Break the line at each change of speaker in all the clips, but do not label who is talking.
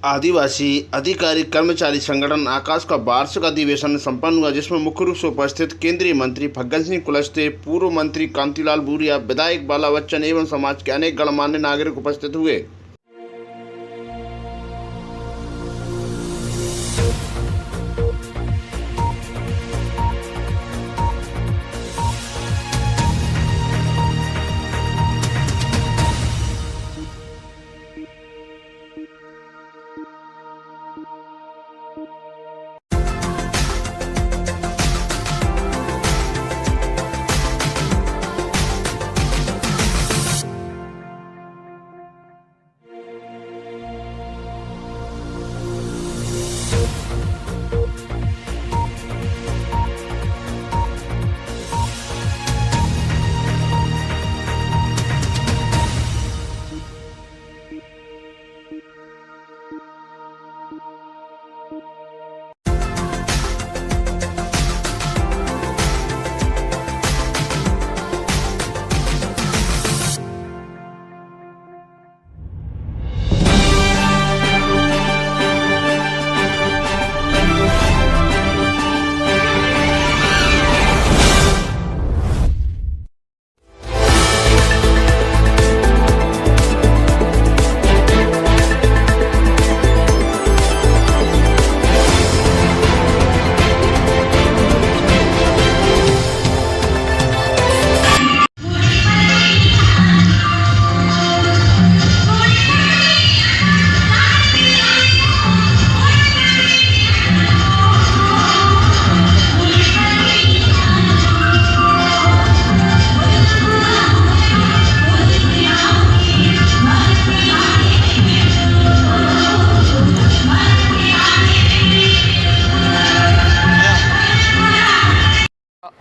आदिवासी अधिकारी कर्मचारी संगठन आकाश का वार्षिक अधिवेशन संपन्न हुआ, जिसमें मुख्य रूप से उपस्थित केंद्रीय मंत्री फग्गन सिंह कुलस्ते, पूर्व मंत्री कांतिलाल भूरिया, विधायक बाला बच्चन एवं समाज के अनेक गणमान्य नागरिक उपस्थित हुए।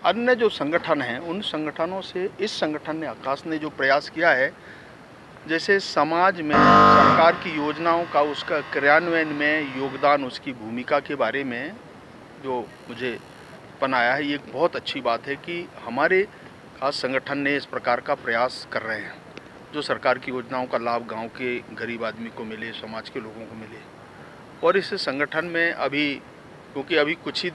अन्य जो संगठन हैं उन संगठनों से इस संगठन ने आकाश ने जो प्रयास किया है, जैसे समाज में सरकार की योजनाओं का उसका क्रियान्वयन में योगदान, उसकी भूमिका के बारे में जो मुझे बनाया है, ये एक बहुत अच्छी बात है कि हमारे खास संगठन ने इस प्रकार का प्रयास कर रहे हैं, जो सरकार की योजनाओं का लाभ गांव के गरीब आदमी को मिले, समाज के लोगों को मिले। और इस संगठन में अभी, क्योंकि अभी कुछ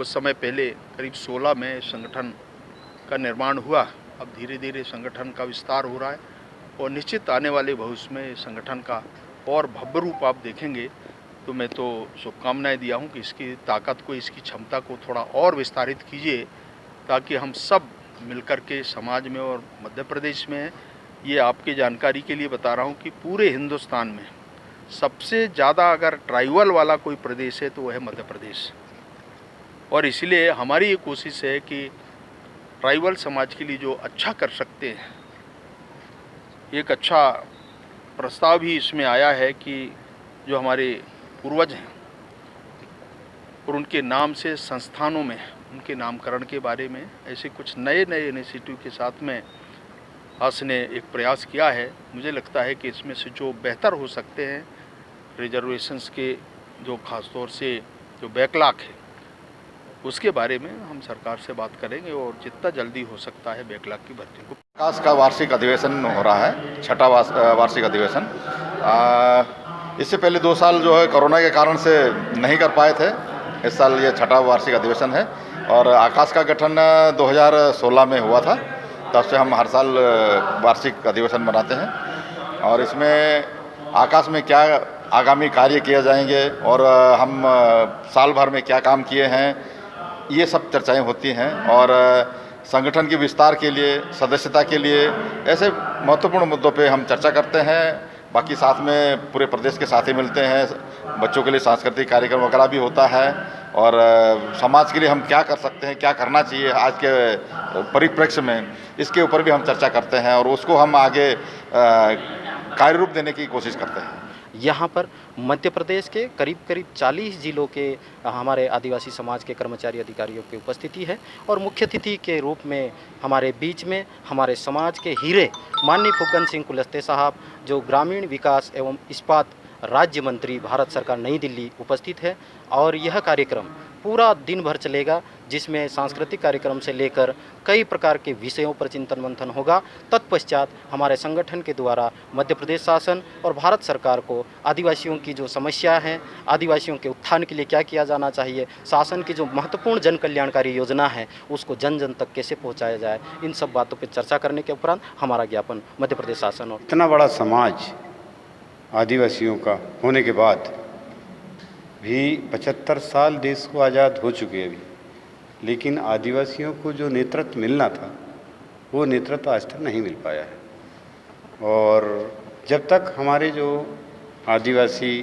समय पहले करीब 16 में संगठन का निर्माण हुआ, अब धीरे धीरे संगठन का विस्तार हो रहा है और निश्चित आने वाले भविष्य में संगठन का और भव्य रूप आप देखेंगे। तो मैं तो शुभकामनाएं दिया हूं कि इसकी ताकत को, इसकी क्षमता को थोड़ा और विस्तारित कीजिए, ताकि हम सब मिलकर के समाज में और मध्य प्रदेश में, ये आपके जानकारी के लिए बता रहा हूँ कि पूरे हिंदुस्तान में सबसे ज़्यादा अगर ट्राइबल वाला कोई प्रदेश है तो वह है मध्य प्रदेश। और इसलिए हमारी ये कोशिश है कि ट्राइबल समाज के लिए जो अच्छा कर सकते हैं, एक अच्छा प्रस्ताव भी इसमें आया है कि जो हमारे पूर्वज हैं और उनके नाम से संस्थानों में उनके नामकरण के बारे में ऐसे कुछ नए इनिशिएटिव के साथ में आस ने एक प्रयास किया है। मुझे लगता है कि इसमें से जो बेहतर हो सकते हैं, रिजर्वेशंस के जो खासतौर से जो बैकलॉग है उसके बारे में हम सरकार से बात करेंगे और जितना जल्दी हो सकता है बैकलॉग की भर्ती को।
आकाश का वार्षिक अधिवेशन हो रहा है, छठा वार्षिक अधिवेशन। इससे पहले 2 साल जो है कोरोना के कारण से नहीं कर पाए थे, इस साल ये छठा वार्षिक अधिवेशन है। और आकाश का गठन 2016 में हुआ था, तब से हम हर साल वार्षिक अधिवेशन मनाते हैं। और इसमें आकाश में क्या आगामी कार्य किए जाएंगे और हम साल भर में क्या काम किए हैं, ये सब चर्चाएं होती हैं। और संगठन के विस्तार के लिए, सदस्यता के लिए, ऐसे महत्वपूर्ण मुद्दों पे हम चर्चा करते हैं। बाकी साथ में पूरे प्रदेश के साथी मिलते हैं, बच्चों के लिए सांस्कृतिक कार्यक्रम वगैरह भी होता है। और समाज के लिए हम क्या कर सकते हैं, क्या करना चाहिए आज के परिप्रेक्ष्य में, इसके ऊपर भी हम चर्चा करते हैं और उसको हम आगे कार्य रूप देने की कोशिश करते हैं।
यहाँ पर मध्य प्रदेश के करीब 40 जिलों के हमारे आदिवासी समाज के कर्मचारी अधिकारियों की उपस्थिति है और मुख्य अतिथि के रूप में हमारे बीच में हमारे समाज के हीरे माननीय फग्गन सिंह कुलस्ते साहब, जो ग्रामीण विकास एवं इस्पात राज्य मंत्री भारत सरकार नई दिल्ली, उपस्थित है। और यह कार्यक्रम पूरा दिन भर चलेगा, जिसमें सांस्कृतिक कार्यक्रम से लेकर कई प्रकार के विषयों पर चिंतन मंथन होगा। तत्पश्चात हमारे संगठन के द्वारा मध्य प्रदेश शासन और भारत सरकार को आदिवासियों की जो समस्या है, आदिवासियों के उत्थान के लिए क्या किया जाना चाहिए, शासन की जो महत्वपूर्ण जन कल्याणकारी योजना है उसको जन जन तक कैसे पहुंचाया जाए, इन सब बातों पर चर्चा करने के उपरांत हमारा ज्ञापन मध्य प्रदेश शासन और
इतना बड़ा समाज आदिवासियों का होने के बाद भी 75 साल देश को आज़ाद हो चुके हैं अभी, लेकिन आदिवासियों को जो नेतृत्व मिलना था वो नेतृत्व आज तक नहीं मिल पाया है। और जब तक हमारे जो आदिवासी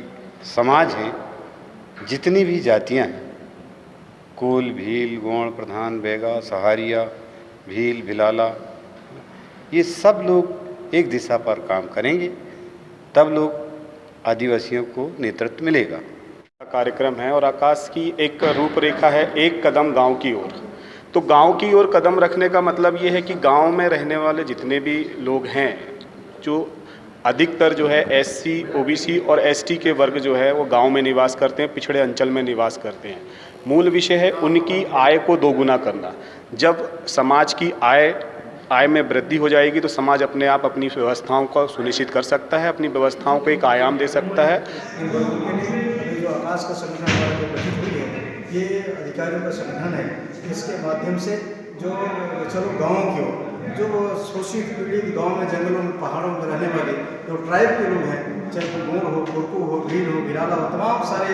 समाज हैं, जितनी भी जातियां हैं, कोल, भील, गोंड, प्रधान, बैगा, सहारिया, भील, भिलाला, ये सब लोग एक दिशा पर काम करेंगे, तब लोग आदिवासियों को नेतृत्व मिलेगा।
कार्यक्रम है और आकाश की एक रूपरेखा है, एक कदम गांव की ओर। तो गांव की ओर कदम रखने का मतलब ये है कि गांव में रहने वाले जितने भी लोग हैं, जो अधिकतर जो है SC, OBC और ST के वर्ग जो है वो गांव में निवास करते हैं, पिछड़े अंचल में निवास करते हैं। मूल विषय है उनकी आय को दोगुना करना। जब समाज की आय में वृद्धि हो जाएगी तो समाज अपने आप अपनी व्यवस्थाओं को सुनिश्चित कर सकता है, अपनी व्यवस्थाओं को एक आयाम दे सकता है।
जो आकाश का संगठन हमारा जो गठित हुई है, ये अधिकारियों का संगठन है। इसके माध्यम से जो चलो गाँव की ओर जो शोषित पीड़ित गाँव में, जंगलों में, पहाड़ों में रहने वाले जो ट्राइब के लोग हैं, चाहे गोंड हो, कोरकू हो, भील हो, भिलाला हो, तमाम सारे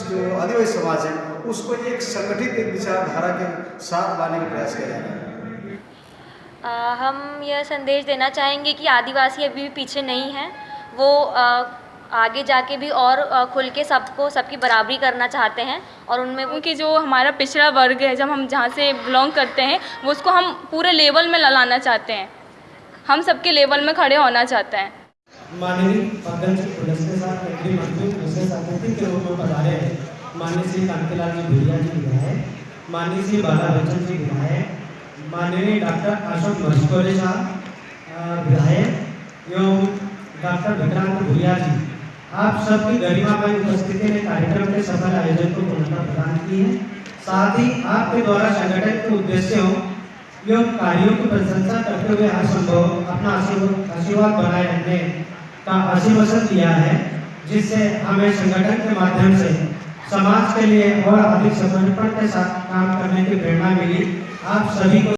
जो आदिवासी समाज है, उसको एक संगठित एक विचारधारा के साथ लाने का प्रयास किया जा रहा है।
हम यह संदेश देना चाहेंगे कि आदिवासी अभी भी पीछे नहीं हैं। वो आगे जाके भी और खुल के सबकी बराबरी करना चाहते हैं और उनमें
क्योंकि जो हमारा पिछड़ा वर्ग है, जब हम जहाँ से बिलोंग करते हैं, वो उसको हम पूरे लेवल में लाना चाहते हैं, हम सबके लेवल में खड़े होना चाहते हैं।
माननीय पद्मश्री पुरस्कार के साथ केंद्रीय मंत्री विशेष अतिथि के रूप में पधारे हैं माननीय श्री कांतिलाल जी भूरिया जी विधायक, माननीय श्री बाला बच्चन जी विधायक, माननीय डॉक्टर अशोक मस्कोले साहब विधायक एवं डॉक्टर विक्रांत भूरिया जी, आप सबकी गरिमामय उपस्थिति ने कार्यक्रम के सफल आयोजन को पूर्णता प्रदान की है। साथ ही आपके द्वारा संगठन के उद्देश्यों एवं कार्यों की प्रशंसा करते हुए हर संभव अपना आशीर्वाद बनाए रखने का आशीर्वाद दिया है, जिससे हमें संगठन के माध्यम से समाज के लिए और अधिक समर्पण के साथ काम करने की प्रेरणा मिली। आप सभी को